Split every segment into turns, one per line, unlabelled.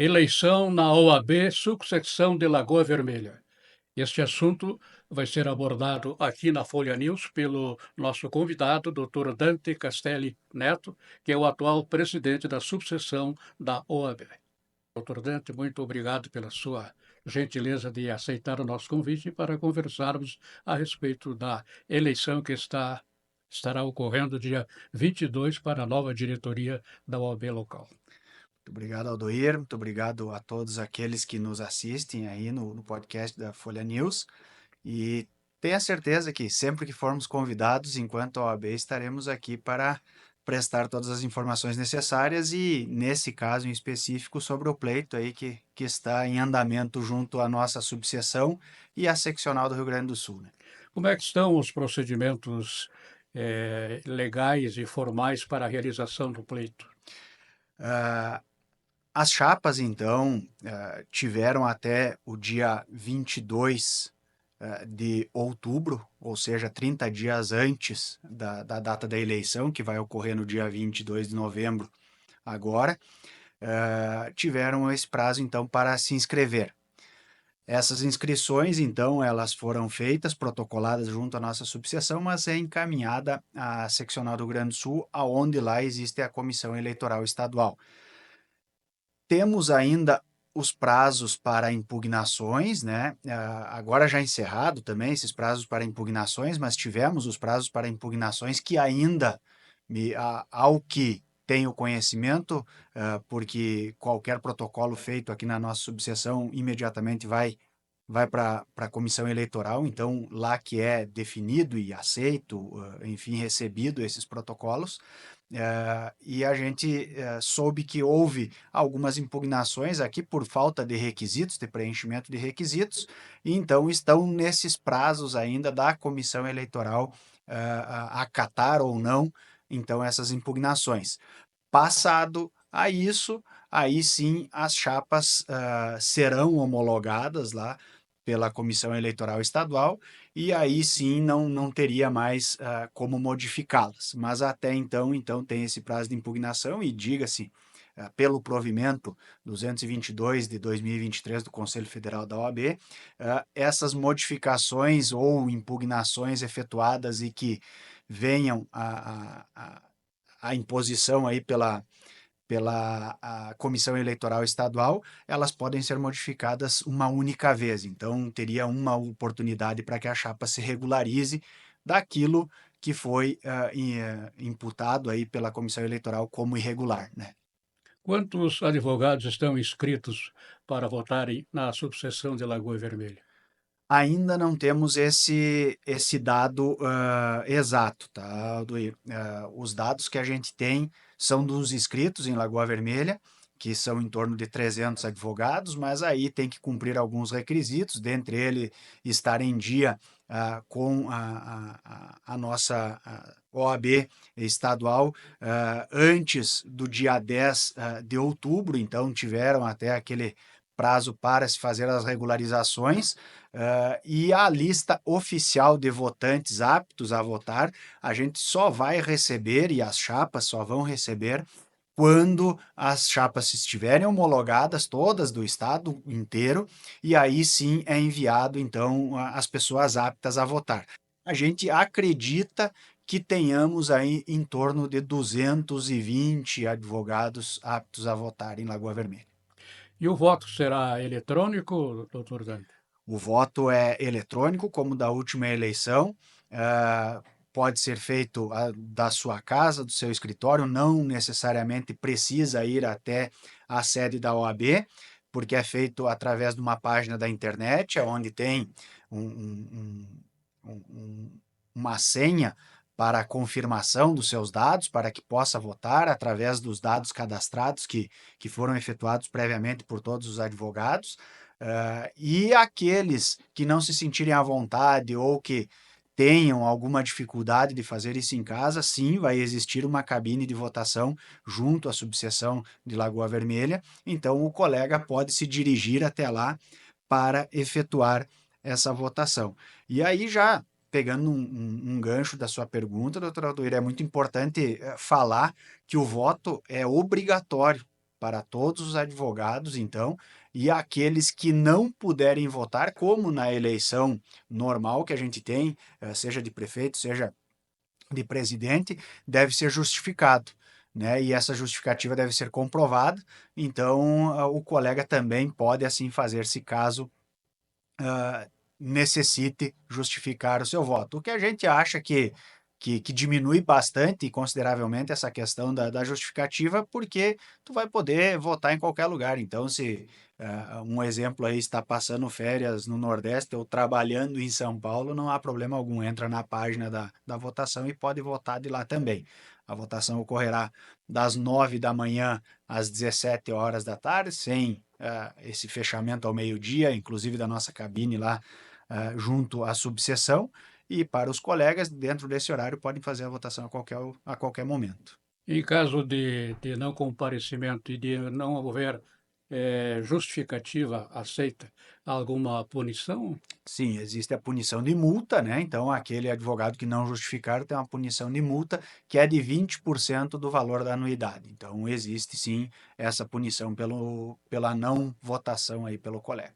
Eleição na OAB, subseção de Lagoa Vermelha. Este assunto vai ser abordado aqui na Folha News pelo nosso convidado, Dr. Dante Castelli Neto, que é o atual presidente da subseção da OAB. Dr. Dante, muito obrigado pela sua gentileza de aceitar o nosso convite para conversarmos a respeito da eleição que estará ocorrendo dia 22 para a nova diretoria da OAB local.
Muito obrigado, Aldoir. Muito obrigado a todos aqueles que nos assistem aí no podcast da Folha News. E tenha certeza que sempre que formos convidados, enquanto a OAB, estaremos aqui para prestar todas as informações necessárias e, nesse caso em específico, sobre o pleito aí que está em andamento junto à nossa subseção e à seccional do Rio Grande do Sul, né?
Como é que estão os procedimentos legais e formais para a realização do pleito?
Ah, As chapas, então, tiveram até o dia 22 de outubro, ou seja, 30 dias antes da data da eleição, que vai ocorrer no dia 22 de novembro agora, tiveram esse prazo, então, para se inscrever. Essas inscrições, então, elas foram feitas, protocoladas junto à nossa subseção, mas é encaminhada à seccional do Rio Grande do Sul, aonde lá existe a Comissão Eleitoral Estadual. Temos ainda os prazos para impugnações, né? Agora já encerrado também esses prazos para impugnações, mas tivemos os prazos para impugnações que ainda, ao que tenho conhecimento, porque qualquer protocolo feito aqui na nossa subseção imediatamente vai para a comissão eleitoral, então lá que é definido e aceito, enfim, recebido esses protocolos, e a gente soube que houve algumas impugnações aqui por falta de requisitos, de preenchimento de requisitos, e então estão nesses prazos ainda da comissão eleitoral acatar ou não, então, essas impugnações. Passado a isso, aí sim as chapas serão homologadas lá pela Comissão Eleitoral Estadual e aí sim não teria mais como modificá-las. Mas até então tem esse prazo de impugnação e diga-se, pelo provimento 222 de 2023 do Conselho Federal da OAB, essas modificações ou impugnações efetuadas e que venham a imposição aí pela a Comissão Eleitoral Estadual, elas podem ser modificadas uma única vez. Então, teria uma oportunidade para que a chapa se regularize daquilo que foi imputado aí pela Comissão Eleitoral como irregular, né?
Quantos advogados estão inscritos para votarem na subseção de Lagoa Vermelha?
Ainda não temos esse dado exato, tá, Aldoir? Os dados que a gente tem são dos inscritos em Lagoa Vermelha, que são em torno de 300 advogados, mas aí tem que cumprir alguns requisitos, dentre eles estar em dia com a nossa OAB estadual antes do dia 10 de outubro, então tiveram até aquele prazo para se fazer as regularizações. E a lista oficial de votantes aptos a votar, a gente só vai receber, e as chapas só vão receber, quando as chapas estiverem homologadas, todas do estado inteiro, e aí sim é enviado, então, as pessoas aptas a votar. A gente acredita que tenhamos aí em torno de 220 advogados aptos a votar em Lagoa Vermelha.
E o voto será eletrônico, doutor Dante?
O voto é eletrônico, como da última eleição. Pode ser feito da sua casa, do seu escritório, não necessariamente precisa ir até a sede da OAB, porque é feito através de uma página da internet, onde tem uma senha para a confirmação dos seus dados, para que possa votar através dos dados cadastrados que foram efetuados previamente por todos os advogados. E aqueles que não se sentirem à vontade ou que tenham alguma dificuldade de fazer isso em casa, sim, vai existir uma cabine de votação junto à subseção de Lagoa Vermelha. Então, o colega pode se dirigir até lá para efetuar essa votação. E aí, já pegando um gancho da sua pergunta, doutor Aldoir, é muito importante falar que o voto é obrigatório para todos os advogados, então, e aqueles que não puderem votar, como na eleição normal que a gente tem, seja de prefeito, seja de presidente, deve ser justificado, né? E essa justificativa deve ser comprovada, então o colega também pode assim fazer se caso necessite justificar o seu voto. O que a gente acha que diminui bastante e consideravelmente essa questão da justificativa, porque tu vai poder votar em qualquer lugar. Então, se um exemplo aí está passando férias no Nordeste ou trabalhando em São Paulo, não há problema algum. Entra na página da votação e pode votar de lá também. A votação ocorrerá das 9 da manhã às 17 horas da tarde, sem esse fechamento ao meio-dia, inclusive da nossa cabine lá junto à subseção, e para os colegas, dentro desse horário, podem fazer a votação a qualquer momento.
Em caso de não comparecimento e de não houver justificativa aceita, alguma punição?
Sim, existe a punição de multa, né? Então, aquele advogado que não justificar tem uma punição de multa que é de 20% do valor da anuidade. Então, existe sim essa punição pela não votação aí pelo colega.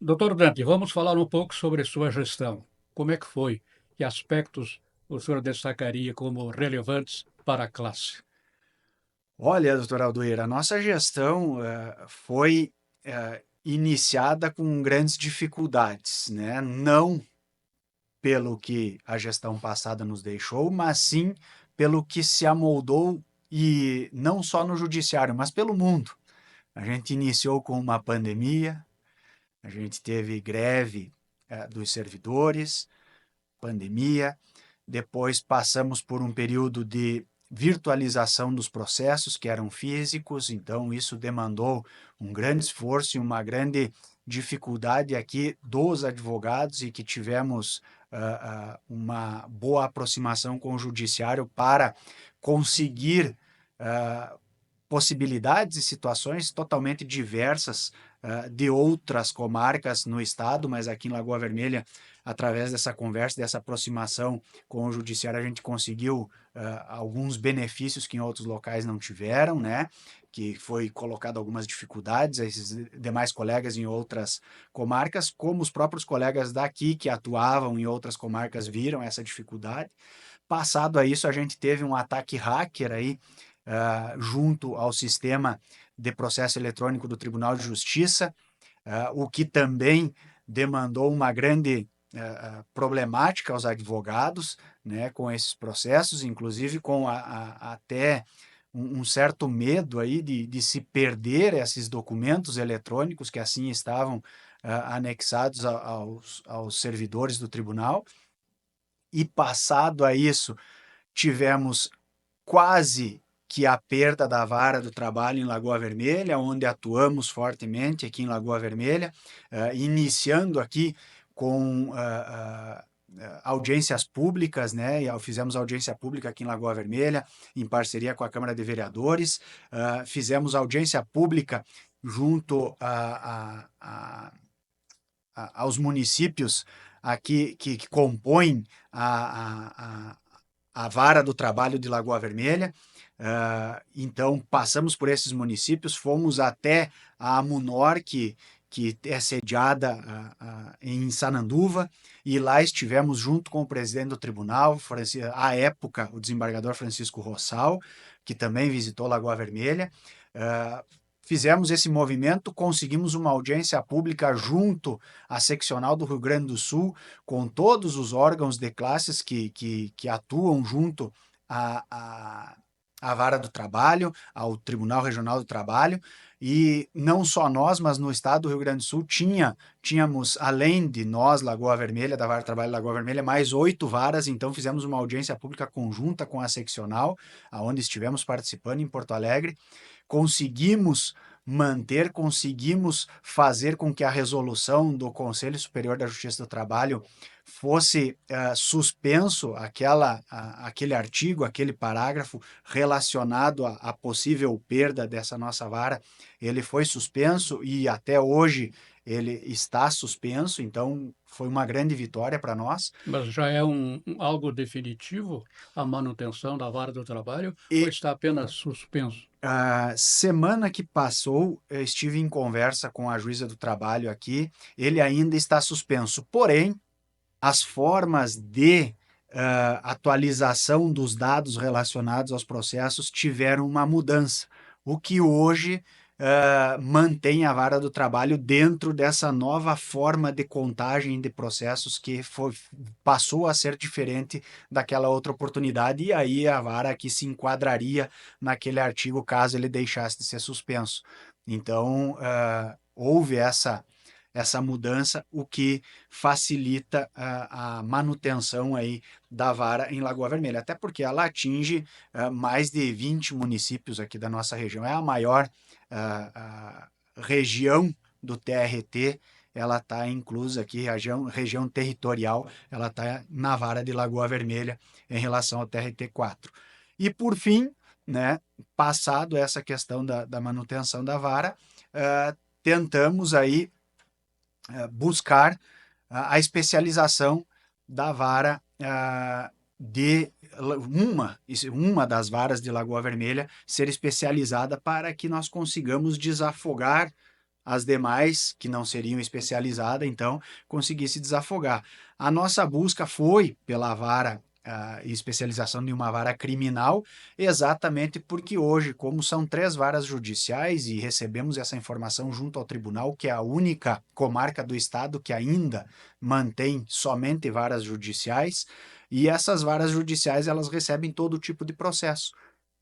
Doutor Dante, vamos falar um pouco sobre sua gestão. Como é que foi? Que aspectos o senhor destacaria como relevantes para a classe?
Olha, doutor Aldoeira, a nossa gestão foi iniciada com grandes dificuldades, né? Não pelo que a gestão passada nos deixou, mas sim pelo que se amoldou e não só no judiciário, mas pelo mundo. A gente iniciou com uma pandemia, a gente teve greve dos servidores, pandemia, depois passamos por um período de virtualização dos processos que eram físicos, então isso demandou um grande esforço e uma grande dificuldade aqui dos advogados e que tivemos uma boa aproximação com o judiciário para conseguir possibilidades e situações totalmente diversas de outras comarcas no estado, mas aqui em Lagoa Vermelha, através dessa conversa, dessa aproximação com o judiciário, a gente conseguiu alguns benefícios que em outros locais não tiveram, né? Que foi colocado algumas dificuldades a esses demais colegas em outras comarcas, como os próprios colegas daqui que atuavam em outras comarcas viram essa dificuldade. Passado a isso, a gente teve um ataque hacker aí junto ao sistema de processo eletrônico do Tribunal de Justiça, o que também demandou uma grande problemática aos advogados, né, com esses processos, inclusive com até um certo medo aí de se perder esses documentos eletrônicos que assim estavam anexados aos servidores do tribunal. E passado a isso, tivemos quase que a perda da vara do trabalho em Lagoa Vermelha, onde atuamos fortemente aqui em Lagoa Vermelha, iniciando aqui com audiências públicas, né? E fizemos audiência pública aqui em Lagoa Vermelha, em parceria com a Câmara de Vereadores, fizemos audiência pública junto aos municípios aqui que compõem a vara do trabalho de Lagoa Vermelha. Então, passamos por esses municípios, fomos até a Munor, que é sediada em Sananduva, e lá estivemos junto com o presidente do tribunal, à época, o desembargador Francisco Rossal, que também visitou Lagoa Vermelha. Fizemos esse movimento, conseguimos uma audiência pública junto à seccional do Rio Grande do Sul, com todos os órgãos de classes que atuam junto à Vara do Trabalho, ao Tribunal Regional do Trabalho, e não só nós, mas no estado do Rio Grande do Sul tínhamos, além de nós, Lagoa Vermelha, da Vara do Trabalho Lagoa Vermelha, mais 8 varas, então fizemos uma audiência pública conjunta com a seccional, aonde estivemos participando em Porto Alegre, conseguimos fazer com que a resolução do Conselho Superior da Justiça do Trabalho fosse suspenso aquele artigo, aquele parágrafo relacionado à possível perda dessa nossa vara, ele foi suspenso e até hoje ele está suspenso, então foi uma grande vitória para nós.
Mas já é algo definitivo a manutenção da vara do trabalho ou
E
está apenas suspenso?
a semana que passou, eu estive em conversa com a juíza do trabalho aqui, ele ainda está suspenso, porém, as formas de atualização dos dados relacionados aos processos tiveram uma mudança, o que hoje mantém a vara do trabalho dentro dessa nova forma de contagem de processos que passou a ser diferente daquela outra oportunidade, e aí a vara aqui se enquadraria naquele artigo caso ele deixasse de ser suspenso. Então, houve essa mudança, o que facilita a manutenção aí da vara em Lagoa Vermelha, até porque ela atinge mais de 20 municípios aqui da nossa região, é a maior região do TRT, ela está inclusa aqui, região territorial, ela está na vara de Lagoa Vermelha em relação ao TRT4. E por fim, né, passado essa questão da manutenção da vara, tentamos aí buscar a especialização da vara de uma das varas de Lagoa Vermelha ser especializada para que nós consigamos desafogar as demais que não seriam especializadas, então conseguisse desafogar. A nossa busca foi pela vara especialização de uma vara criminal, exatamente porque hoje, como são 3 varas judiciais e recebemos essa informação junto ao tribunal, que é a única comarca do estado que ainda mantém somente varas judiciais, e essas varas judiciais elas recebem todo tipo de processo.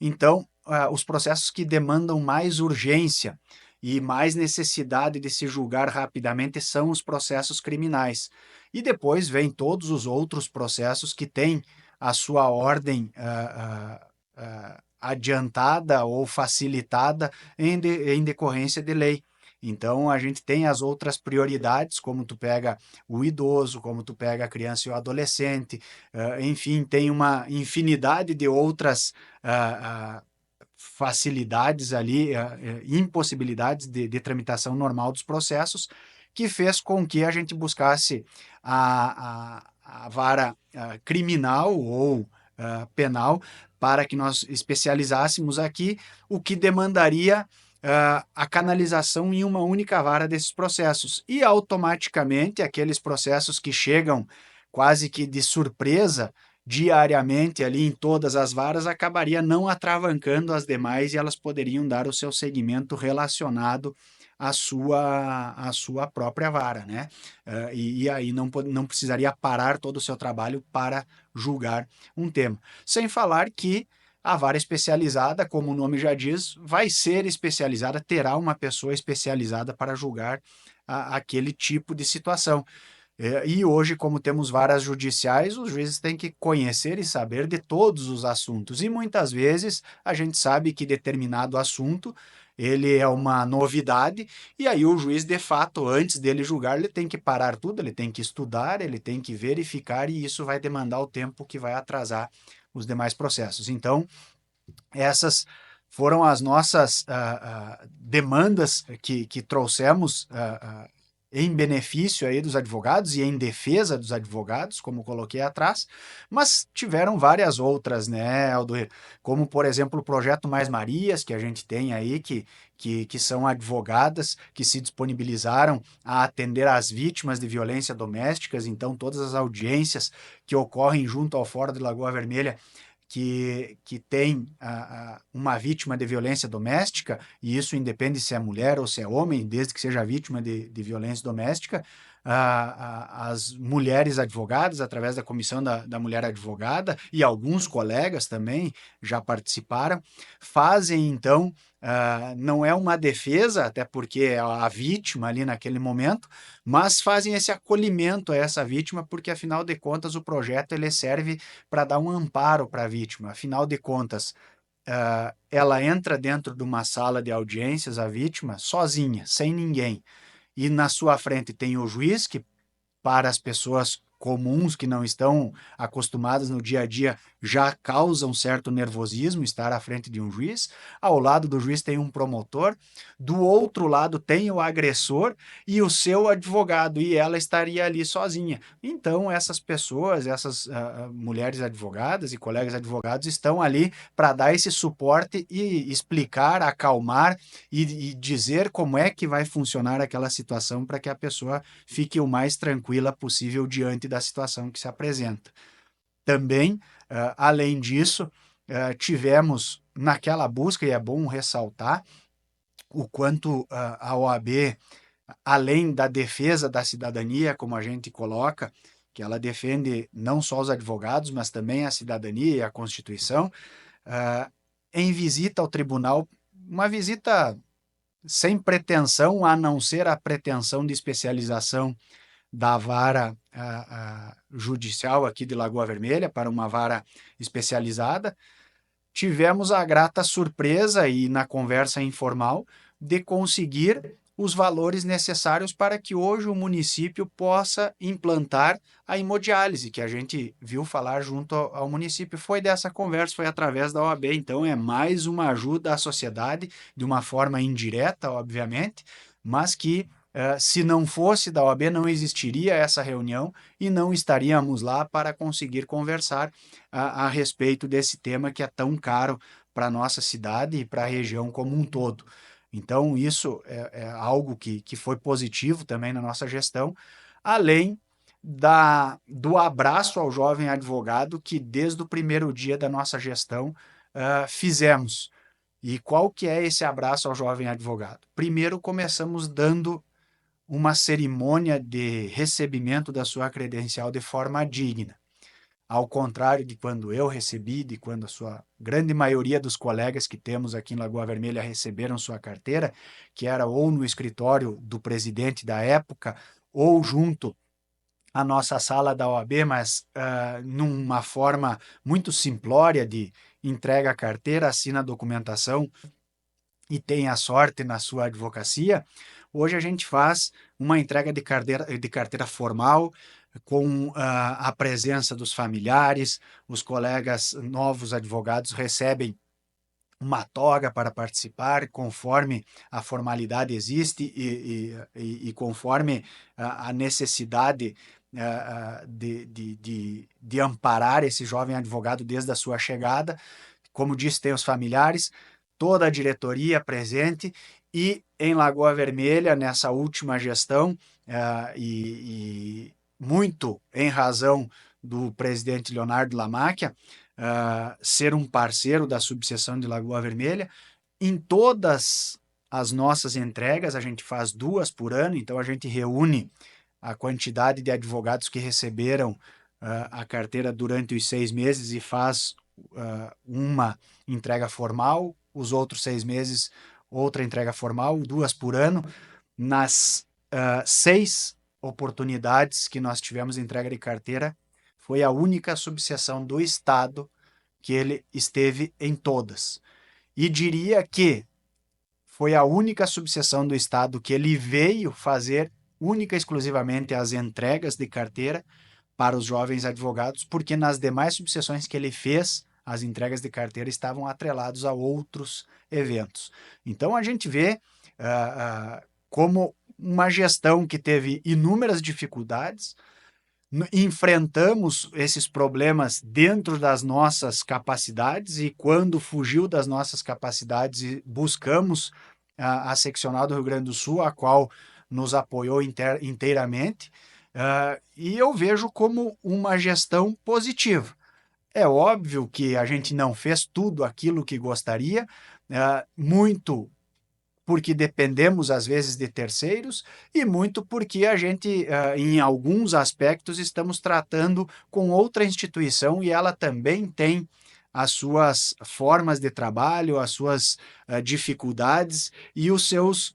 Então, os processos que demandam mais urgência e mais necessidade de se julgar rapidamente são os processos criminais. E depois vem todos os outros processos que têm a sua ordem adiantada ou facilitada em decorrência de lei. Então, a gente tem as outras prioridades, como tu pega o idoso, como tu pega a criança e o adolescente, enfim, tem uma infinidade de outras facilidades ali, impossibilidades de tramitação normal dos processos, que fez com que a gente buscasse a vara criminal ou penal para que nós especializássemos aqui, o que demandaria a canalização em uma única vara desses processos. E automaticamente aqueles processos que chegam quase que de surpresa diariamente ali em todas as varas acabaria não atravancando as demais e elas poderiam dar o seu segmento relacionado à sua própria vara, né? E aí não precisaria parar todo o seu trabalho para julgar um tema. Sem falar que a vara especializada, como o nome já diz, vai ser especializada, terá uma pessoa especializada para julgar aquele tipo de situação. E hoje, como temos varas judiciais, os juízes têm que conhecer e saber de todos os assuntos. E muitas vezes a gente sabe que determinado assunto ele é uma novidade, e aí o juiz, de fato, antes dele julgar, ele tem que parar tudo, ele tem que estudar, ele tem que verificar, e isso vai demandar o tempo que vai atrasar os demais processos. Então, essas foram as nossas demandas que trouxemos em benefício aí dos advogados e em defesa dos advogados, como coloquei atrás, mas tiveram várias outras, né, Aldoir? Como, por exemplo, o Projeto Mais Marias, que a gente tem aí, que são advogadas que se disponibilizaram a atender às vítimas de violência domésticas, então todas as audiências que ocorrem junto ao Fórum de Lagoa Vermelha que tem uma vítima de violência doméstica, e isso independe se é mulher ou se é homem, desde que seja vítima de violência doméstica, as mulheres advogadas, através da Comissão da Mulher Advogada, e alguns colegas também já participaram, fazem então, não é uma defesa, até porque é a vítima ali naquele momento, mas fazem esse acolhimento a essa vítima, porque afinal de contas o projeto ele serve para dar um amparo para a vítima. Afinal de contas, ela entra dentro de uma sala de audiências, a vítima, sozinha, sem ninguém. E na sua frente tem o juiz, que para as pessoas comuns que não estão acostumadas no dia a dia já causam certo nervosismo estar à frente de um juiz. Ao lado do juiz tem um promotor, do outro lado tem o agressor e o seu advogado, e ela estaria ali sozinha. Então, essas pessoas, essas mulheres advogadas e colegas advogados estão ali para dar esse suporte e explicar, acalmar e dizer como é que vai funcionar aquela situação para que a pessoa fique o mais tranquila possível diante da situação que se apresenta. Também, além disso, tivemos naquela busca, e é bom ressaltar, o quanto a OAB, além da defesa da cidadania, como a gente coloca, que ela defende não só os advogados, mas também a cidadania e a Constituição, em visita ao tribunal, uma visita sem pretensão, a não ser a pretensão de especialização da vara judicial aqui de Lagoa Vermelha para uma vara especializada, tivemos a grata surpresa e na conversa informal de conseguir os valores necessários para que hoje o município possa implantar a hemodiálise, que a gente viu falar junto ao município. Foi dessa conversa, foi através da OAB. Então, é mais uma ajuda à sociedade, de uma forma indireta, obviamente, mas que, se não fosse da OAB, não existiria essa reunião e não estaríamos lá para conseguir conversar a respeito desse tema que é tão caro para a nossa cidade e para a região como um todo. Então, isso é algo que foi positivo também na nossa gestão, além do abraço ao jovem advogado que, desde o primeiro dia da nossa gestão, fizemos. E qual que é esse abraço ao jovem advogado? Primeiro, começamos dando uma cerimônia de recebimento da sua credencial de forma digna. Ao contrário de quando eu recebi, de quando a sua grande maioria dos colegas que temos aqui em Lagoa Vermelha receberam sua carteira, que era ou no escritório do presidente da época, ou junto à nossa sala da OAB, mas numa forma muito simplória de entrega a carteira, assina a documentação e tem a sorte na sua advocacia. Hoje a gente faz uma entrega de carteira formal, com a presença dos familiares, os colegas novos advogados recebem uma toga para participar, conforme a formalidade existe e conforme a necessidade de amparar esse jovem advogado desde a sua chegada. Como disse, tem os familiares, toda a diretoria presente e em Lagoa Vermelha, nessa última gestão, muito em razão do presidente Leonardo Lamacchia, ser um parceiro da subseção de Lagoa Vermelha, em todas as nossas entregas, a gente faz 2 por ano, então a gente reúne a quantidade de advogados que receberam a carteira durante os 6 meses e faz uma entrega formal, os outros 6 meses outra entrega formal, 2 por ano. Nas 6 oportunidades que nós tivemos de entrega de carteira, foi a única subseção do Estado que ele esteve em todas. E diria que foi a única subseção do Estado que ele veio fazer única e exclusivamente as entregas de carteira para os jovens advogados, porque nas demais subseções que ele fez, as entregas de carteira estavam atrelados a outros eventos. Então a gente vê como uma gestão que teve inúmeras dificuldades, enfrentamos esses problemas dentro das nossas capacidades e quando fugiu das nossas capacidades buscamos a seccional do Rio Grande do Sul, a qual nos apoiou inteiramente, e eu vejo como uma gestão positiva. É óbvio que a gente não fez tudo aquilo que gostaria, muito porque dependemos às vezes de terceiros e muito porque a gente, em alguns aspectos, estamos tratando com outra instituição e ela também tem as suas formas de trabalho, as suas dificuldades e os seus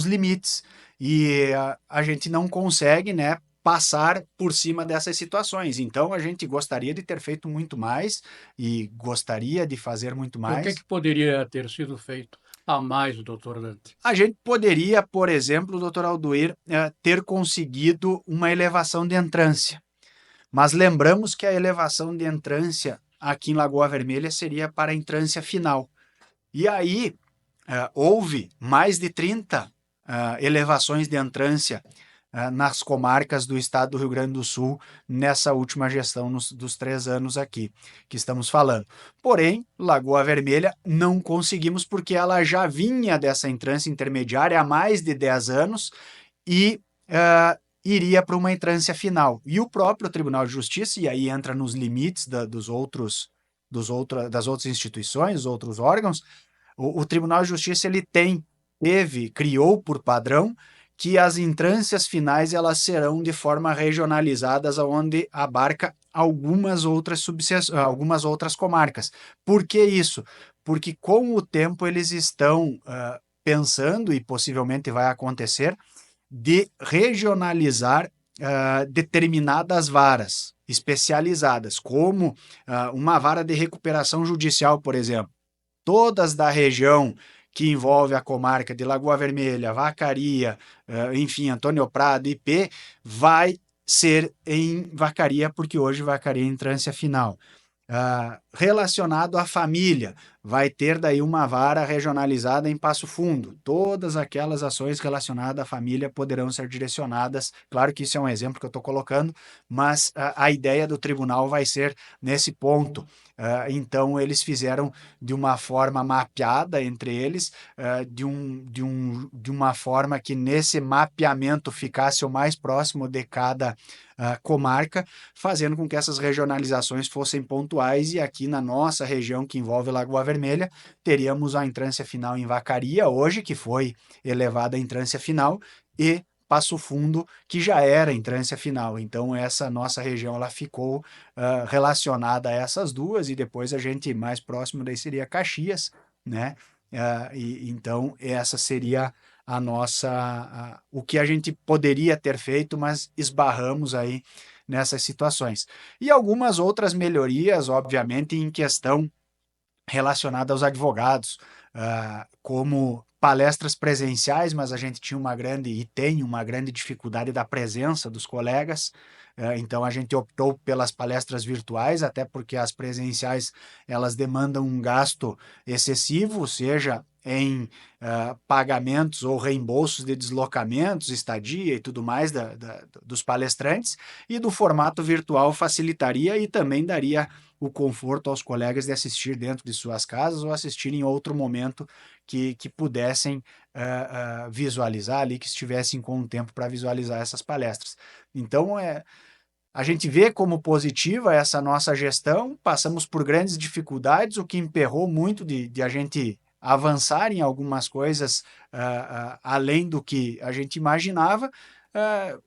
limites. E a gente não consegue, né, passar por cima dessas situações. Então, a gente gostaria de ter feito muito mais e gostaria de fazer muito
E o
mais.
que poderia ter sido feito? a mais, doutor Dante?
A gente poderia, por exemplo, doutor Alduir, ter conseguido uma elevação de entrância. Mas lembramos que a elevação de entrância aqui em Lagoa Vermelha seria para a entrância final. E aí houve mais de 30 elevações de entrância nas comarcas do estado do Rio Grande do Sul nessa última gestão dos 3 anos aqui que estamos falando. Porém, Lagoa Vermelha não conseguimos porque ela já vinha dessa entrância intermediária há mais de 10 anos e iria para uma entrância final. E o próprio Tribunal de Justiça, e aí entra nos limites das outras instituições, dos outros órgãos, o Tribunal de Justiça ele criou por padrão que as entrâncias finais elas serão de forma regionalizadas, onde abarca algumas outras comarcas. Por que isso? Porque com o tempo eles estão pensando, e possivelmente vai acontecer, de regionalizar determinadas varas especializadas, como uma vara de recuperação judicial, por exemplo. Todas da região que envolve a comarca de Lagoa Vermelha, Vacaria, enfim, Antônio Prado, IP, vai ser em Vacaria, porque hoje Vacaria é entrância final. Relacionado à família, vai ter daí uma vara regionalizada em Passo Fundo. Todas aquelas ações relacionadas à família poderão ser direcionadas. Claro que isso é um exemplo que eu estou colocando, mas a ideia do tribunal vai ser nesse ponto. Então, eles fizeram de uma forma mapeada entre eles, de uma forma que nesse mapeamento ficasse o mais próximo de cada comarca, fazendo com que essas regionalizações fossem pontuais. E aqui na nossa região, que envolve Lagoa Vermelha, teríamos a entrância final em Vacaria, hoje, que foi elevada à entrância final, e Passo Fundo, que já era entrância final. Então, essa nossa região ela ficou relacionada a essas duas, e depois a gente mais próximo daí seria Caxias, né? Então, essa seria o que a gente poderia ter feito, mas esbarramos aí nessas situações. E algumas outras melhorias, obviamente, em questão relacionada aos advogados, como palestras presenciais, mas a gente tinha e tem uma grande dificuldade da presença dos colegas, então a gente optou pelas palestras virtuais, até porque as presenciais elas demandam um gasto excessivo, seja em pagamentos ou reembolsos de deslocamentos, estadia e tudo mais dos palestrantes, e do formato virtual facilitaria e também daria o conforto aos colegas de assistir dentro de suas casas ou assistir em outro momento que pudessem visualizar ali, que estivessem com um tempo para visualizar essas palestras. Então, a gente vê como positiva essa nossa gestão, passamos por grandes dificuldades, o que emperrou muito de a gente avançar em algumas coisas além do que a gente imaginava,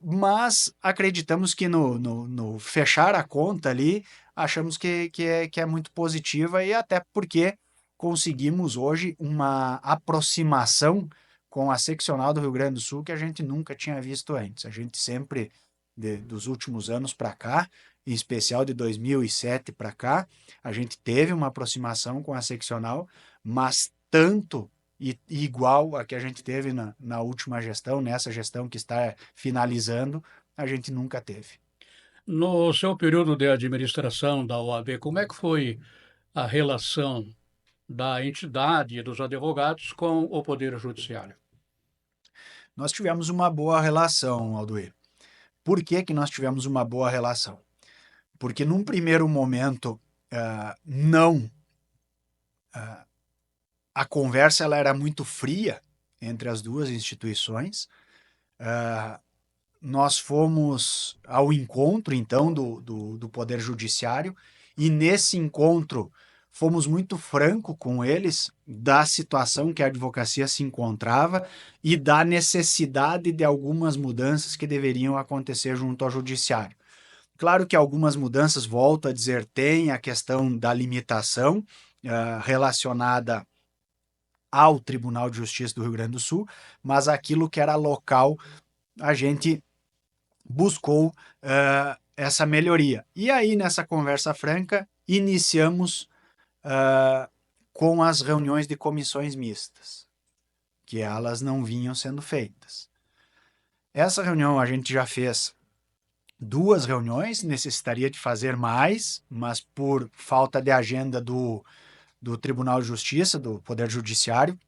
mas acreditamos que no fechar a conta ali, achamos que é muito positiva, e até porque conseguimos hoje uma aproximação com a seccional do Rio Grande do Sul que a gente nunca tinha visto antes. A gente sempre, dos últimos anos para cá, em especial de 2007 para cá, a gente teve uma aproximação com a seccional, mas tanto e igual a que a gente teve na última gestão, nessa gestão que está finalizando, a gente nunca teve.
No seu período de administração da OAB, como é que foi a relação da entidade e dos advogados com o Poder Judiciário?
Nós tivemos uma boa relação, Aldoir. Por que que nós tivemos uma boa relação? Porque num primeiro momento, não, a conversa ela era muito fria entre as duas instituições. Nós fomos ao encontro, então, do Poder Judiciário, e nesse encontro fomos muito franco com eles da situação que a advocacia se encontrava e da necessidade de algumas mudanças que deveriam acontecer junto ao Judiciário. Claro que algumas mudanças, volto a dizer, tem a questão da limitação relacionada ao Tribunal de Justiça do Rio Grande do Sul, mas aquilo que era local, a gente buscou essa melhoria. E aí, nessa conversa franca, iniciamos com as reuniões de comissões mistas. que elas não vinham sendo feitas. Essa reunião a gente já fez 2 reuniões, necessitaria de fazer mais, mas por falta de agenda do Tribunal de Justiça, do Poder Judiciário,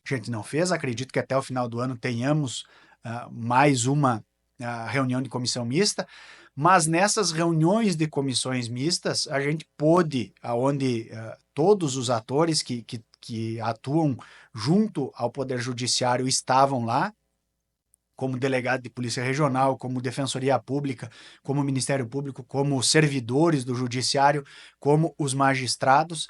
a gente não fez. Acredito que até o final do ano tenhamos mais uma reunião de comissão mista, mas nessas reuniões de comissões mistas, a gente pôde, onde todos os atores que atuam junto ao Poder Judiciário estavam lá, como delegado de Polícia Regional, como Defensoria Pública, como Ministério Público, como servidores do Judiciário, como os magistrados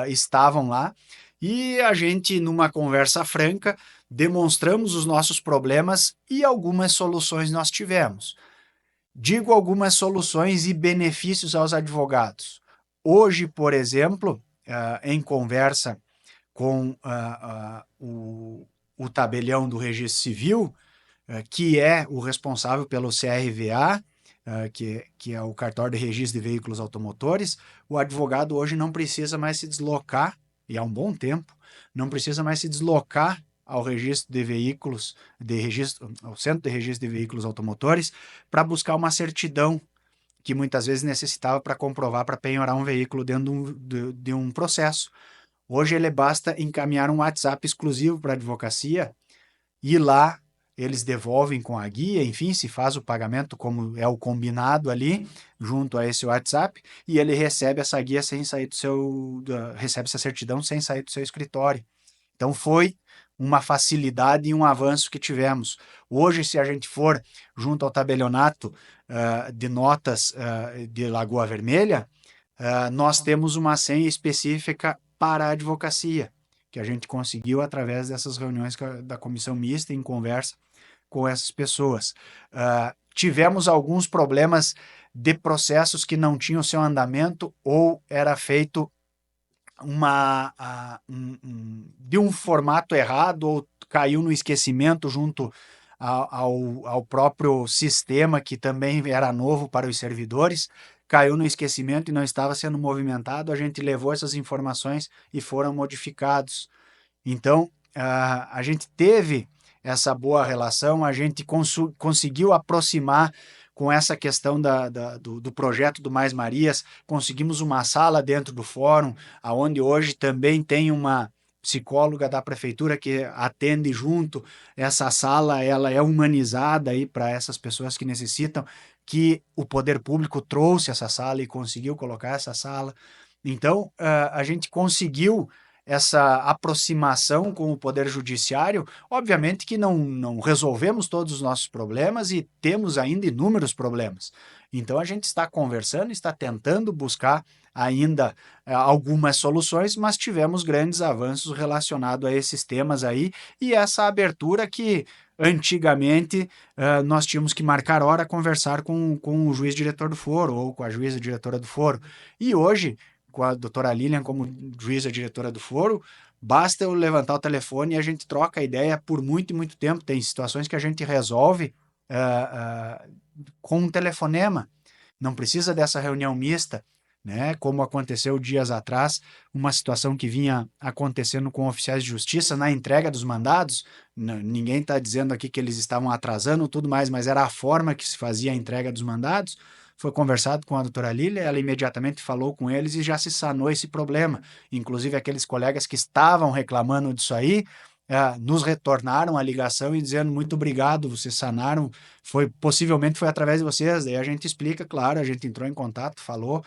estavam lá. E a gente, numa conversa franca, demonstramos os nossos problemas e algumas soluções nós tivemos. Digo algumas soluções e benefícios aos advogados. Hoje, por exemplo, em conversa com o tabelião do Registro Civil, que é o responsável pelo CRVA, que é o Cartório de Registro de Veículos Automotores, o advogado hoje não precisa mais se deslocar, e há um bom tempo, não precisa mais se deslocar ao registro de veículos, ao Centro de Registro de Veículos Automotores, para buscar uma certidão que muitas vezes necessitava para comprovar, para penhorar um veículo dentro de um processo. Hoje ele basta encaminhar um WhatsApp exclusivo para a advocacia e lá eles devolvem com a guia, enfim, se faz o pagamento como é o combinado ali, junto a esse WhatsApp, e ele recebe essa guia sem sair recebe essa certidão sem sair do seu escritório. Então foi uma facilidade e um avanço que tivemos. Hoje, se a gente for junto ao tabelionato de notas de Lagoa Vermelha, nós temos uma senha específica para a advocacia, que a gente conseguiu através dessas reuniões da comissão mista em conversa com essas pessoas. Tivemos alguns problemas de processos que não tinham seu andamento ou era feito de um formato errado ou caiu no esquecimento junto ao próprio sistema, que também era novo para os servidores, caiu no esquecimento e não estava sendo movimentado. A gente levou essas informações e foram modificados. Então, a gente teve essa boa relação, a gente conseguiu aproximar com essa questão do projeto do Mais Marias, conseguimos uma sala dentro do fórum, aonde hoje também tem uma psicóloga da prefeitura que atende junto. Essa sala ela é humanizada aí para essas pessoas que necessitam, que o poder público trouxe essa sala e conseguiu colocar essa sala. Então, a gente conseguiu essa aproximação com o Poder Judiciário. Obviamente que não resolvemos todos os nossos problemas e temos ainda inúmeros problemas. Então a gente está conversando, está tentando buscar ainda algumas soluções, mas tivemos grandes avanços relacionados a esses temas aí e essa abertura que antigamente nós tínhamos que marcar hora, conversar com o juiz diretor do foro ou com a juíza diretora do foro. E hoje, com a doutora Lilian como juíza diretora do foro, basta eu levantar o telefone e a gente troca a ideia por muito e muito tempo. Tem situações que a gente resolve com um telefonema, não precisa dessa reunião mista, né? Como aconteceu dias atrás, uma situação que vinha acontecendo com oficiais de justiça na entrega dos mandados. Ninguém está dizendo aqui que eles estavam atrasando tudo mais, mas era a forma que se fazia a entrega dos mandados. Foi conversado com a doutora Lília, ela imediatamente falou com eles e já se sanou esse problema. Inclusive, aqueles colegas que estavam reclamando disso aí, nos retornaram a ligação e dizendo muito obrigado, vocês sanaram, possivelmente foi através de vocês. Daí a gente explica, claro, a gente entrou em contato, falou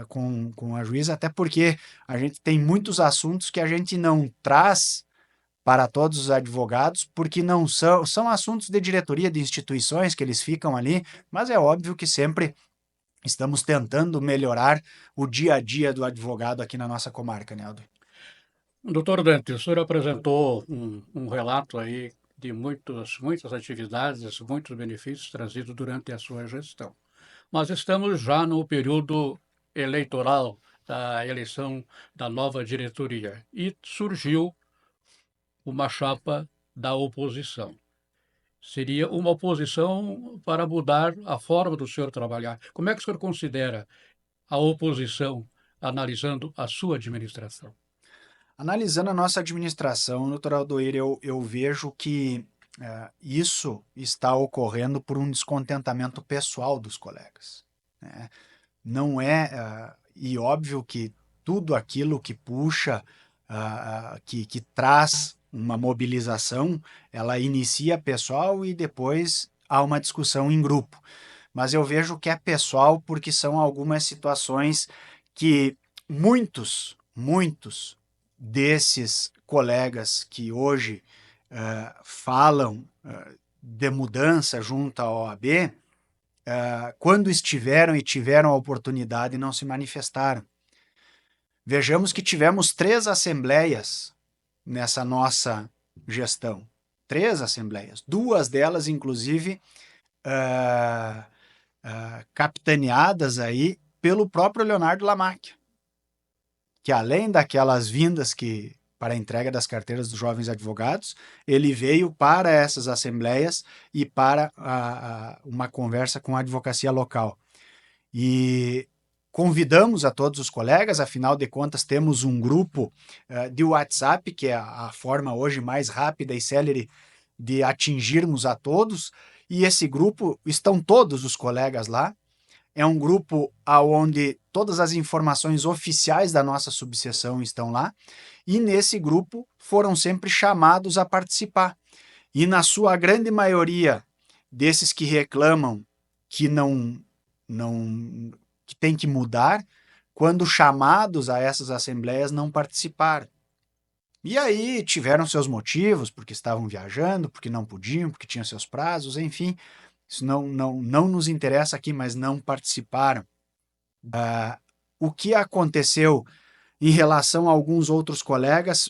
com a juíza, até porque a gente tem muitos assuntos que a gente não traz para todos os advogados, porque não são assuntos de diretoria de instituições que eles ficam ali, mas é óbvio que sempre estamos tentando melhorar o dia a dia do advogado aqui na nossa comarca, Neldo.
Doutor Dante, o senhor apresentou um relato aí de muitas atividades, muitos benefícios trazidos durante a sua gestão. Mas estamos já no período eleitoral da eleição da nova diretoria e surgiu uma chapa da oposição. Seria uma oposição para mudar a forma do senhor trabalhar. Como é que o senhor considera a oposição analisando a sua administração?
Analisando a nossa administração, doutor Aldoir, eu vejo que isso está ocorrendo por um descontentamento pessoal dos colegas, né? Não é, e óbvio que tudo aquilo que puxa, que traz uma mobilização, ela inicia pessoal e depois há uma discussão em grupo. Mas eu vejo que é pessoal porque são algumas situações que muitos desses colegas que hoje falam de mudança junto à OAB, quando estiveram e tiveram a oportunidade, não se manifestaram. Vejamos que tivemos 3 assembleias nessa nossa gestão. 3 assembleias. 2 delas, inclusive, capitaneadas aí pelo próprio Leonardo Lamacchia, que além daquelas vindas que para a entrega das carteiras dos jovens advogados, ele veio para essas assembleias e para uma conversa com a advocacia local. E convidamos a todos os colegas, afinal de contas temos um grupo de WhatsApp, que é a forma hoje mais rápida e célere de atingirmos a todos, e esse grupo, estão todos os colegas lá. É um grupo onde todas as informações oficiais da nossa subseção estão lá, e nesse grupo foram sempre chamados a participar. E na sua grande maioria desses que reclamam que que tem que mudar, quando chamados a essas assembleias não participaram. E aí tiveram seus motivos, porque estavam viajando, porque não podiam, porque tinham seus prazos, enfim. Isso não nos interessa aqui, mas não participaram. O que aconteceu em relação a alguns outros colegas,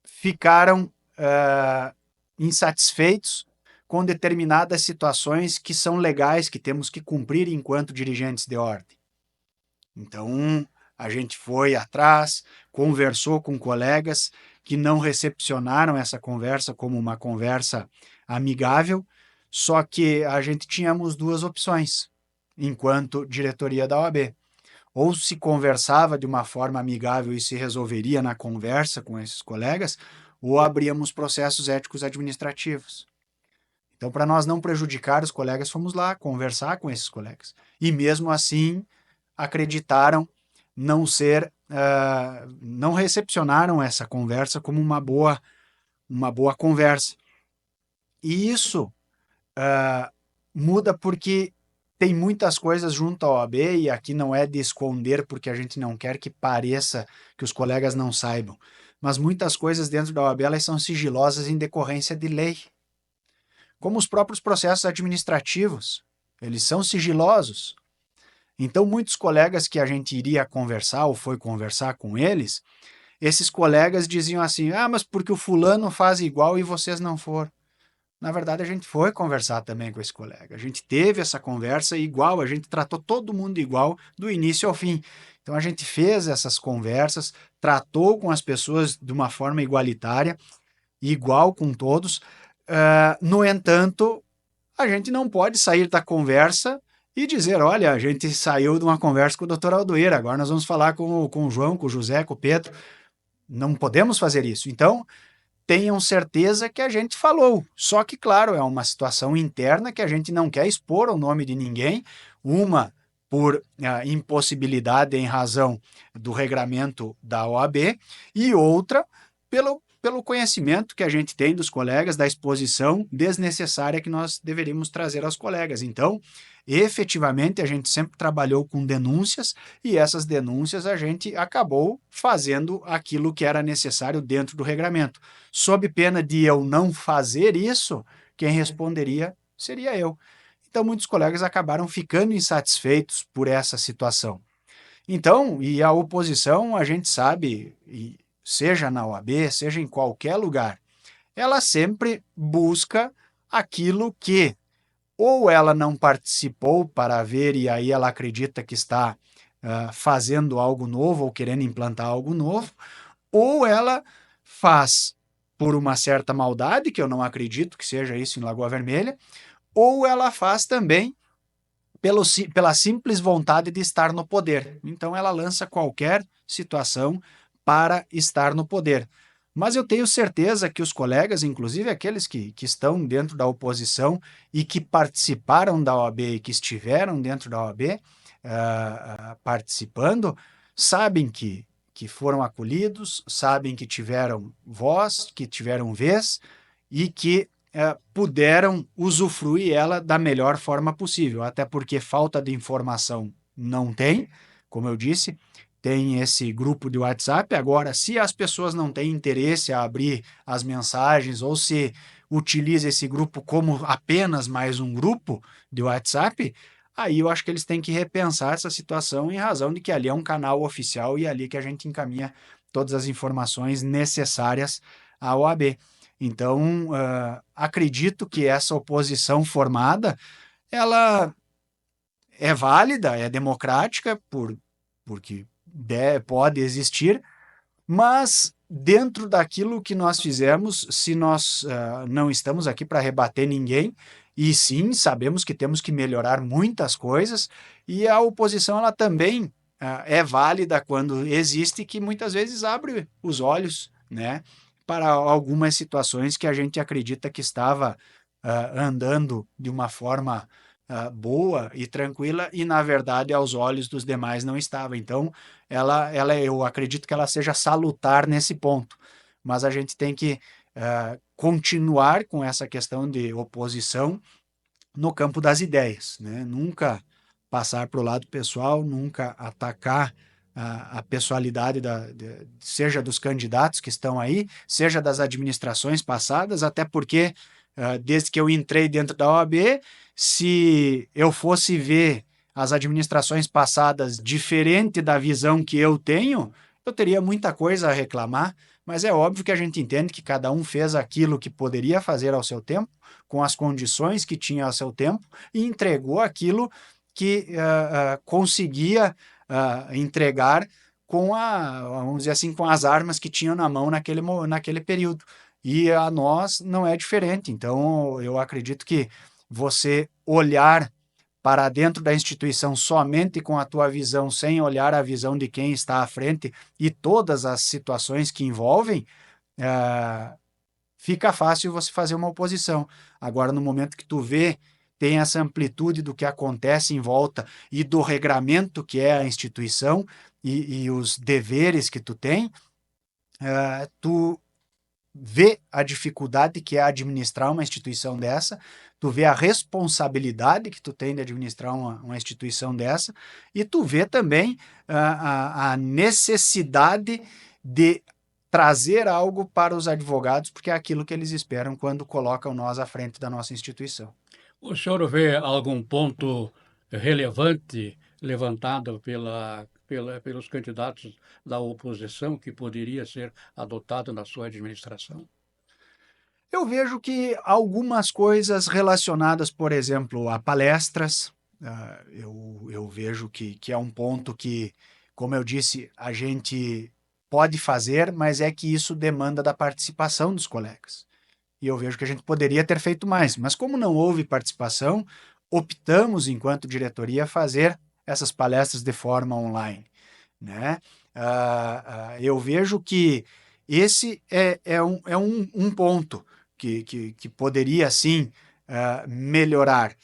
ficaram insatisfeitos com determinadas situações que são legais, que temos que cumprir enquanto dirigentes de ordem. Então, a gente foi atrás, conversou com colegas que não recepcionaram essa conversa como uma conversa amigável, só que a gente tínhamos 2 opções, enquanto diretoria da OAB. Ou se conversava de uma forma amigável e se resolveria na conversa com esses colegas, ou abríamos processos éticos administrativos. Então, para nós não prejudicar os colegas, fomos lá conversar com esses colegas. E mesmo assim, acreditaram não recepcionaram essa conversa como uma boa conversa. E isso muda porque tem muitas coisas junto à OAB, e aqui não é de esconder porque a gente não quer que pareça que os colegas não saibam, mas muitas coisas dentro da OAB elas são sigilosas em decorrência de lei. Como os próprios processos administrativos, eles são sigilosos. Então, muitos colegas que a gente iria conversar ou foi conversar com eles, esses colegas diziam assim, mas porque o fulano faz igual e vocês não foram. Na verdade, a gente foi conversar também com esse colega. A gente teve essa conversa igual, a gente tratou todo mundo igual do início ao fim. Então, a gente fez essas conversas, tratou com as pessoas de uma forma igualitária, igual com todos. No entanto, a gente não pode sair da conversa e dizer, olha, a gente saiu de uma conversa com o doutor Aldoir, agora nós vamos falar com o João, com o José, com o Pedro. Não podemos fazer isso. Então, tenham certeza que a gente falou. Só que, claro, é uma situação interna que a gente não quer expor o nome de ninguém, uma por impossibilidade em razão do regramento da OAB e outra pelo conhecimento que a gente tem dos colegas, da exposição desnecessária que nós deveríamos trazer aos colegas. Então, efetivamente, a gente sempre trabalhou com denúncias e essas denúncias a gente acabou fazendo aquilo que era necessário dentro do regramento. Sob pena de eu não fazer isso, quem responderia seria eu. Então, muitos colegas acabaram ficando insatisfeitos por essa situação. Então, e a oposição, a gente sabe, seja na OAB, seja em qualquer lugar, ela sempre busca aquilo que ou ela não participou para ver e aí ela acredita que está fazendo algo novo ou querendo implantar algo novo, ou ela faz por uma certa maldade, que eu não acredito que seja isso em Lagoa Vermelha, ou ela faz também pela simples vontade de estar no poder. Então ela lança qualquer situação para estar no poder. Mas eu tenho certeza que os colegas, inclusive aqueles que estão dentro da oposição e que participaram da OAB e que estiveram dentro da OAB participando, sabem que foram acolhidos, sabem que tiveram voz, que tiveram vez e que puderam usufruir ela da melhor forma possível, até porque falta de informação não tem, como eu disse, tem esse grupo de WhatsApp. Agora, se as pessoas não têm interesse a abrir as mensagens ou se utiliza esse grupo como apenas mais um grupo de WhatsApp, aí eu acho que eles têm que repensar essa situação em razão de que ali é um canal oficial e é ali que a gente encaminha todas as informações necessárias à OAB. Então, acredito que essa oposição formada, ela é válida, é democrática, porque pode existir, mas dentro daquilo que nós fizemos, se nós não estamos aqui para rebater ninguém, e sim, sabemos que temos que melhorar muitas coisas, e a oposição ela também é válida quando existe, que muitas vezes abre os olhos, né, para algumas situações que a gente acredita que estava andando de uma forma boa e tranquila, e na verdade aos olhos dos demais não estava. Então, eu acredito que ela seja salutar nesse ponto, mas a gente tem que continuar com essa questão de oposição no campo das ideias, né? Nunca passar para o lado pessoal, nunca atacar a pessoalidade seja dos candidatos que estão aí, seja das administrações passadas, até porque desde que eu entrei dentro da OAB, se eu fosse ver as administrações passadas diferente da visão que eu teria muita coisa a reclamar, mas é óbvio que a gente entende que cada um fez aquilo que poderia fazer ao seu tempo, com as condições que tinha ao seu tempo, e entregou aquilo que conseguia entregar vamos dizer assim, com as armas que tinham na mão naquele período. E a nós não é diferente. Então, eu acredito que você olhar para dentro da instituição somente com a tua visão, sem olhar a visão de quem está à frente e todas as situações que envolvem, eh, fica fácil você fazer uma oposição. Agora, no momento que tu vê, tem essa amplitude do que acontece em volta e do regramento que é a instituição e os deveres que tu tem, tu vê a dificuldade que é administrar uma instituição dessa, tu vê a responsabilidade que tu tem de administrar uma instituição dessa, e tu vê também a necessidade de trazer algo para os advogados, porque é aquilo que eles esperam quando colocam nós à frente da nossa instituição.
O senhor vê algum ponto relevante levantado pelos candidatos da oposição que poderia ser adotado na sua administração?
Eu vejo que algumas coisas relacionadas, por exemplo, a palestras, eu vejo que é um ponto que, como eu disse, a gente pode fazer, mas é que isso demanda da participação dos colegas. E eu vejo que a gente poderia ter feito mais, mas como não houve participação, optamos, enquanto diretoria, fazer essas palestras de forma online, né? Eu vejo que esse é um ponto que poderia, sim, melhorar.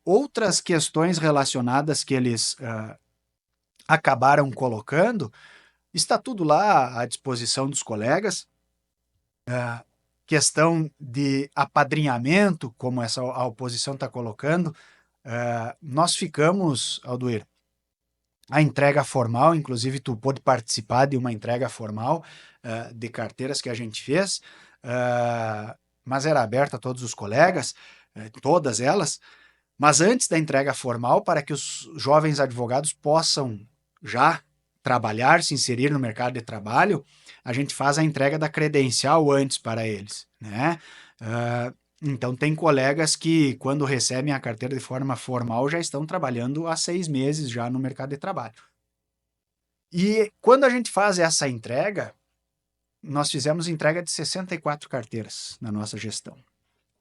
Outras questões relacionadas que eles acabaram colocando, está tudo lá à disposição dos colegas. Questão de apadrinhamento, como a oposição está colocando, nós ficamos, Aldoir, a entrega formal, inclusive tu pôde participar de uma entrega formal de carteiras que a gente fez, mas era aberta a todos os colegas, todas elas, mas antes da entrega formal, para que os jovens advogados possam já trabalhar, se inserir no mercado de trabalho, a gente faz a entrega da credencial antes para eles, né? Então, tem colegas que, quando recebem a carteira de forma formal, já estão trabalhando há 6 meses já no mercado de trabalho. E quando a gente faz essa entrega, nós fizemos entrega de 64 carteiras na nossa gestão.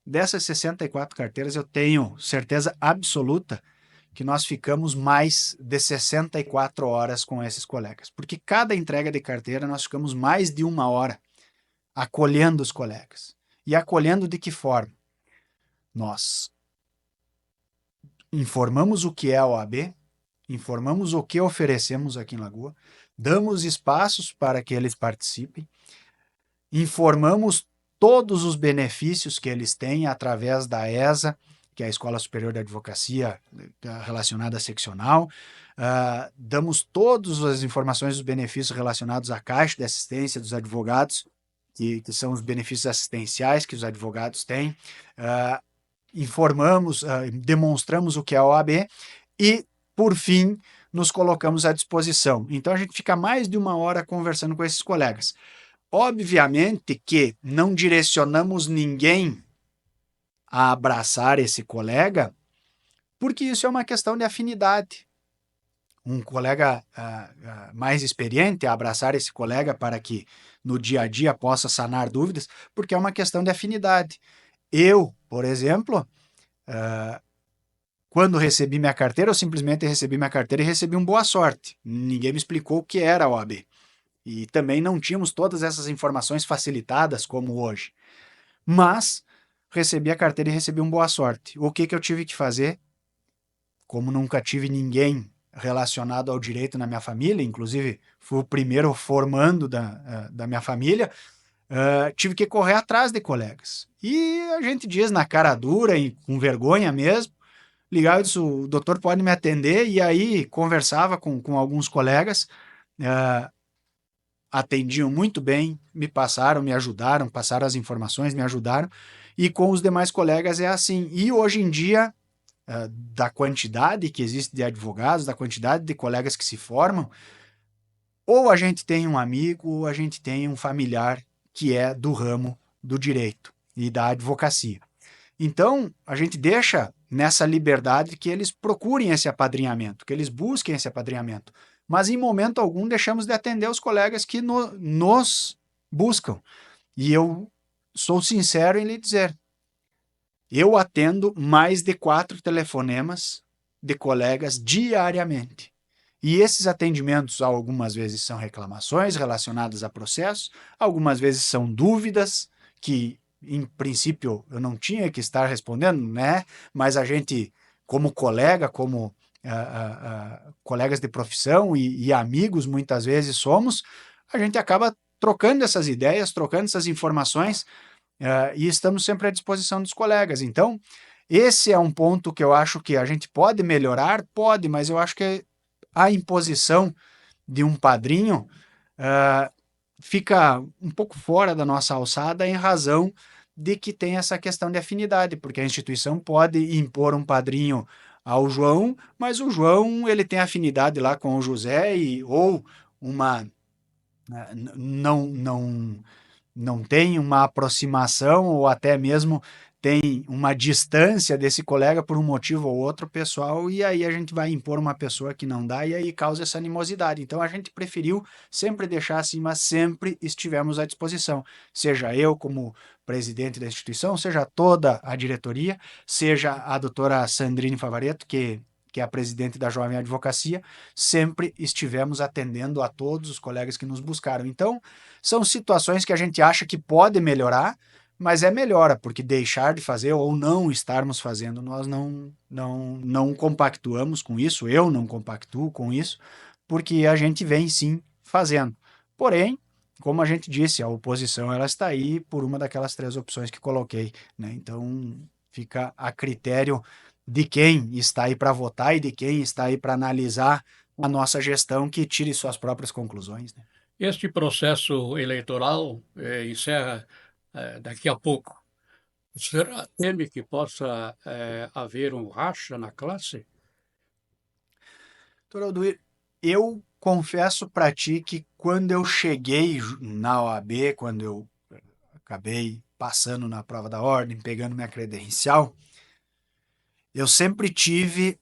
Dessas 64 carteiras, eu tenho certeza absoluta que nós ficamos mais de 64 horas com esses colegas, porque cada entrega de carteira nós ficamos mais de 1 hora acolhendo os colegas. E acolhendo de que forma? Nós informamos o que é a OAB, informamos o que oferecemos aqui em Lagoa, damos espaços para que eles participem, informamos todos os benefícios que eles têm através da ESA, que é a Escola Superior de Advocacia relacionada à seccional, damos todas as informações dos benefícios relacionados à Caixa de Assistência dos Advogados, que são os benefícios assistenciais que os advogados têm, informamos, demonstramos o que é a OAB e, por fim, nos colocamos à disposição. Então, a gente fica mais de 1 hora conversando com esses colegas. Obviamente que não direcionamos ninguém a abraçar esse colega, porque isso é uma questão de afinidade. Um colega mais experiente a abraçar esse colega para que no dia a dia possa sanar dúvidas, porque é uma questão de afinidade. Eu, por exemplo, quando recebi minha carteira, eu simplesmente recebi minha carteira e recebi um boa sorte. Ninguém me explicou o que era a OAB. E também não tínhamos todas essas informações facilitadas como hoje. Mas recebi a carteira e recebi um boa sorte. O que eu tive que fazer? Como nunca tive ninguém relacionado ao direito na minha família, inclusive fui o primeiro formando da minha família, tive que correr atrás de colegas. E a gente diz na cara dura e com vergonha mesmo, ligava e disse, o doutor pode me atender? E aí conversava com alguns colegas, atendiam muito bem, me passaram, me ajudaram, passaram as informações, me ajudaram, e com os demais colegas é assim. E hoje em dia, da quantidade que existe de advogados, da quantidade de colegas que se formam, ou a gente tem um amigo, ou a gente tem um familiar que é do ramo do direito e da advocacia. Então, a gente deixa nessa liberdade que eles procurem esse apadrinhamento, que eles busquem esse apadrinhamento. Mas em momento algum deixamos de atender os colegas que nos buscam. E eu sou sincero em lhe dizer, eu atendo mais de 4 telefonemas de colegas diariamente. E esses atendimentos, algumas vezes são reclamações relacionadas a processos, algumas vezes são dúvidas que, em princípio, eu não tinha que estar respondendo, né? Mas a gente, como colega, como colegas de profissão e amigos, muitas vezes somos, a gente acaba trocando essas ideias, trocando essas informações, e estamos sempre à disposição dos colegas. Então, esse é um ponto que eu acho que a gente pode melhorar, pode, mas eu acho que a imposição de um padrinho fica um pouco fora da nossa alçada em razão de que tem essa questão de afinidade, porque a instituição pode impor um padrinho ao João, mas o João ele tem afinidade lá com o José ou uma não tem uma aproximação ou até mesmo tem uma distância desse colega por um motivo ou outro pessoal, e aí a gente vai impor uma pessoa que não dá, e aí causa essa animosidade. Então a gente preferiu sempre deixar assim, mas sempre estivemos à disposição, seja eu como presidente da instituição, seja toda a diretoria, seja a doutora Sandrine Favaretto, que é a presidente da Jovem Advocacia, sempre estivemos atendendo a todos os colegas que nos buscaram. Então, são situações que a gente acha que pode melhorar, mas é melhora, porque deixar de fazer ou não estarmos fazendo, nós não compactuamos com isso, eu não compactuo com isso, porque a gente vem sim fazendo. Porém, como a gente disse, a oposição ela está aí por uma daquelas 3 opções que coloquei, né? Então, fica a critério de quem está aí para votar e de quem está aí para analisar a nossa gestão, que tire suas próprias conclusões, né?
Este processo eleitoral encerra daqui a pouco. Será teme que possa haver um racha na classe?
Doutor Alduir, eu confesso para ti que quando eu cheguei na OAB, quando eu acabei passando na prova da ordem, pegando minha credencial, eu sempre tive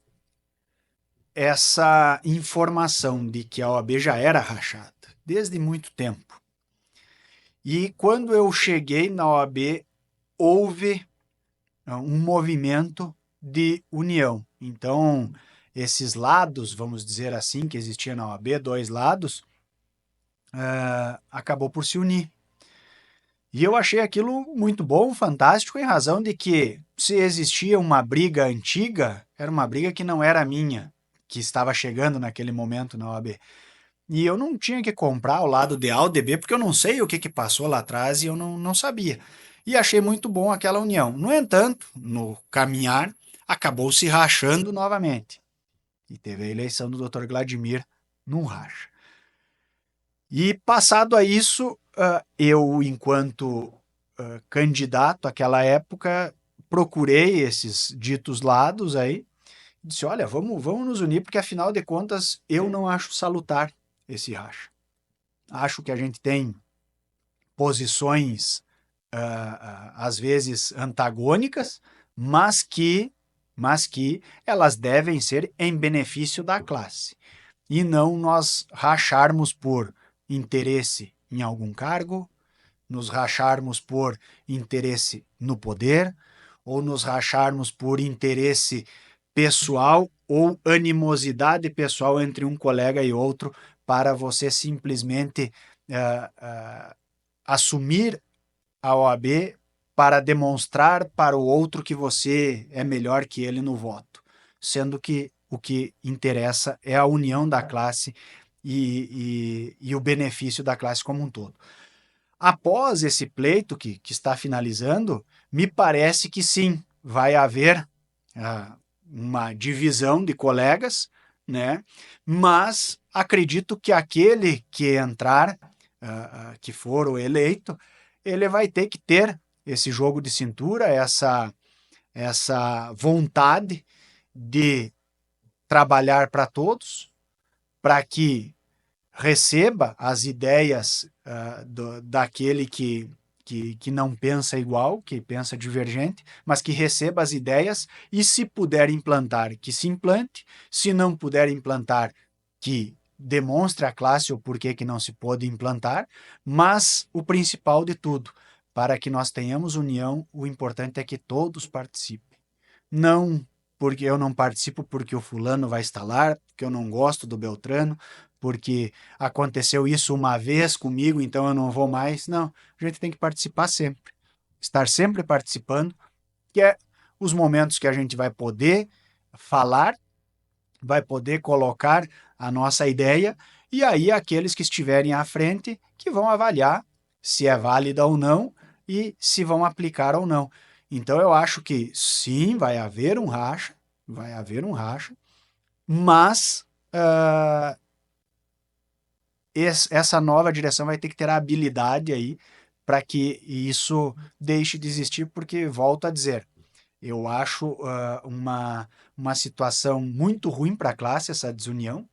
essa informação de que a OAB já era rachada, desde muito tempo. E quando eu cheguei na OAB, houve um movimento de união. Então, esses lados, vamos dizer assim, que existia na OAB, dois lados, acabou por se unir. E eu achei aquilo muito bom, fantástico, em razão de que, se existia uma briga antiga, era uma briga que não era minha, que estava chegando naquele momento na OAB. E eu não tinha que comprar o lado de A ou de B, porque eu não sei o que passou lá atrás e eu não sabia. E achei muito bom aquela união. No entanto, no caminhar, acabou se rachando novamente. E teve a eleição do Dr. Vladimir num racha. E passado a isso, eu, enquanto candidato àquela época, procurei esses ditos lados aí, e disse, olha, vamos nos unir, porque afinal de contas eu não acho salutar esse racha. Acho que a gente tem posições, às vezes, antagônicas, mas que elas devem ser em benefício da classe. E não nós racharmos por interesse em algum cargo, nos racharmos por interesse no poder, ou nos racharmos por interesse pessoal ou animosidade pessoal entre um colega e outro, para você simplesmente assumir a OAB para demonstrar para o outro que você é melhor que ele no voto, sendo que o que interessa é a união da classe e o benefício da classe como um todo. Após esse pleito que está finalizando, me parece que sim, vai haver uma divisão de colegas, né? Mas acredito que aquele que entrar, que for o eleito, ele vai ter que ter esse jogo de cintura, essa vontade de trabalhar para todos, para que receba as ideias daquele que não pensa igual, que pensa divergente, mas que receba as ideias e, se puder implantar, que se implante, se não puder implantar, que demonstre à classe o porquê que não se pode implantar, mas o principal de tudo, para que nós tenhamos união, o importante é que todos participem. Não porque eu não participo porque o fulano vai instalar, porque eu não gosto do Beltrano, porque aconteceu isso uma vez comigo, então eu não vou mais. Não, a gente tem que participar sempre. Estar sempre participando, que é os momentos que a gente vai poder falar, vai poder colocar a nossa ideia, e aí aqueles que estiverem à frente que vão avaliar se é válida ou não e se vão aplicar ou não. Então eu acho que sim, vai haver um racha, mas essa nova direção vai ter que ter a habilidade aí para que isso deixe de existir, porque, volto a dizer, eu acho uma situação muito ruim para a classe, essa desunião,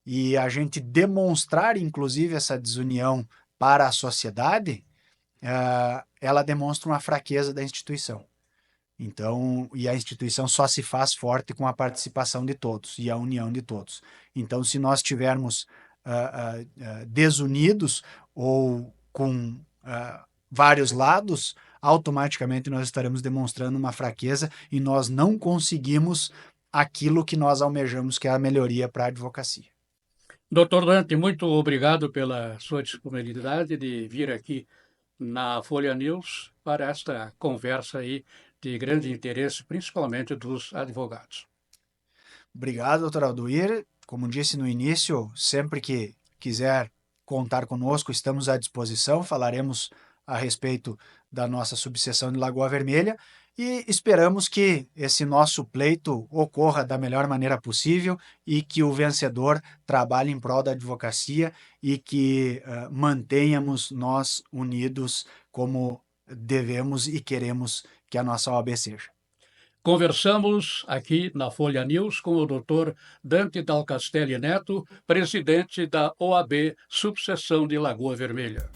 e a gente demonstrar, inclusive, essa desunião para a sociedade, ela demonstra uma fraqueza da instituição. Então, e a instituição só se faz forte com a participação de todos e a união de todos. Então, se nós tivermos desunidos ou com vários lados, automaticamente nós estaremos demonstrando uma fraqueza e nós não conseguimos aquilo que nós almejamos, que é a melhoria para a advocacia.
Doutor Dante, muito obrigado pela sua disponibilidade de vir aqui na Folha News para esta conversa aí de grande interesse, principalmente dos advogados.
Obrigado, doutor Alduir. Como disse no início, sempre que quiser contar conosco, estamos à disposição. Falaremos a respeito da nossa subseção de Lagoa Vermelha e esperamos que esse nosso pleito ocorra da melhor maneira possível e que o vencedor trabalhe em prol da advocacia e que mantenhamos nós unidos como devemos e queremos que a nossa OAB seja.
Conversamos aqui na Folha News com o Dr. Dante Dal Castelli Neto, presidente da OAB Subseção de Lagoa Vermelha.